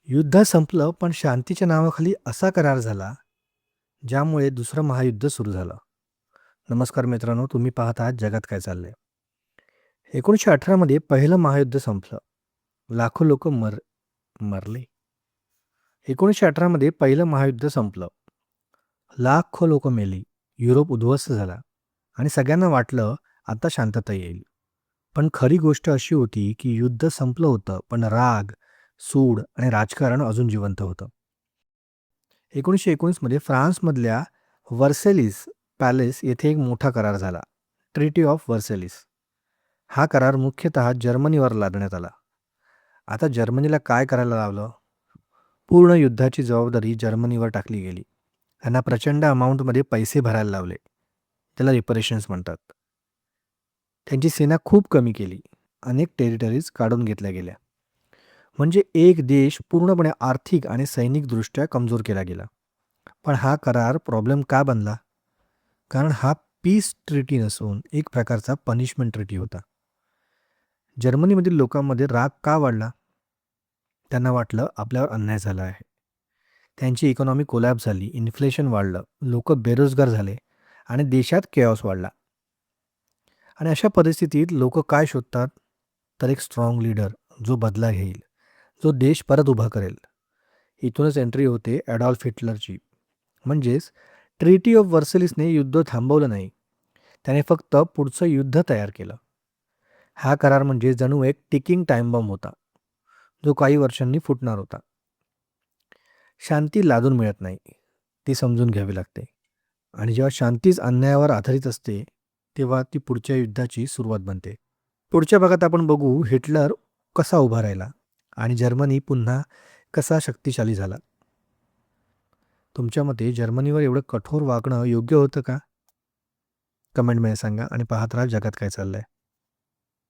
युद्ध संपलं, पण शांतीच्या नावाखाली असा करार झाला, ज्यामुळे दुसरं महायुद्ध सुरू झालं. नमस्कार मित्रांनो, तुम्ही पाहत आहात जगात काय चाललंय. 1918 मध्ये पहिलं महायुद्ध संपलं. लाखो लोक मरले. 1918 मध्ये पहिलं महायुद्ध संपलं. लाखो लोक मेली. युरोप उद्ध्वस्त झाला आणि सगळ्यांना वाटलं आता शांतता येईल. पण खरी गोष्ट अशी होती की युद्ध संपलं होतं, पण राग, सूड आणि राजकारण अजून जिवंत होतं. 1919 मध्ये फ्रान्समधल्या व्हर्सेलिस पॅलेस येथे एक मोठा करार झाला, ट्रिटी ऑफ व्हर्सेलिस. हा करार मुख्यतः जर्मनीवर लादण्यात आला. आता जर्मनीला काय करायला लावलं? पूर्ण युद्धाची जबाबदारी जर्मनीवर टाकली गेली. त्यांना प्रचंड अमाऊंटमध्ये पैसे भरायला लावले. त्याला रिपरेशन्स म्हणतात. त्यांची सेना खूप कमी केली. अनेक टेरिटरीज काढून घेतल्या गेल्या. म्हणजे एक देश पूर्णपणे आर्थिक आणि सैनिकदृष्ट्या कमजोर केला गेला. पण हा करार प्रॉब्लेम का बनला? कारण हा पीस ट्रिटी नसून एक प्रकारचा पनिशमेंट ट्रिटी होता. जर्मनीमधील लोकांमध्ये राग का वाढला? त्यांना वाटलं आपल्यावर अन्याय झाला आहे. त्यांची इकॉनॉमी कोलॅप्स झाली, इन्फ्लेशन वाढलं, लोक बेरोजगार झाले आणि देशात केऑस वाढला. आणि अशा परिस्थितीत लोक काय शोधतात? तर एक स्ट्रॉंग लीडर, जो बदला घेईल, जो देश परत उभा करेल. इथूनच एंट्री होते ॲडॉल्फ हिटलरची. म्हणजेच ट्रिटी ऑफ व्हर्सेलिसने युद्ध थांबवलं नाही, त्याने फक्त पुढचं युद्ध तयार केलं. हा करार म्हणजे जणू एक टिकिंग टाइम बॉम्ब होता, जो काही वर्षांनी फुटणार होता. शांती लादून मिळत नाही, ती समजून घ्यावी लागते. आणि जेव्हा शांतीच अन्यायावर आधारित असते, तेव्हा ती पुढच्या युद्धाची सुरुवात बनते. पुढच्या भागात आपण बघू हिटलर कसा उभा राहिला आणि जर्मनी पुन्हा कसा शक्तिशाली झाला. तुमच्या मते जर्मनीवर एवढं कठोर वागणं योग्य होतं का? कमेंटमध्ये सांगा आणि पाहत राहा जगात काय चाललंय.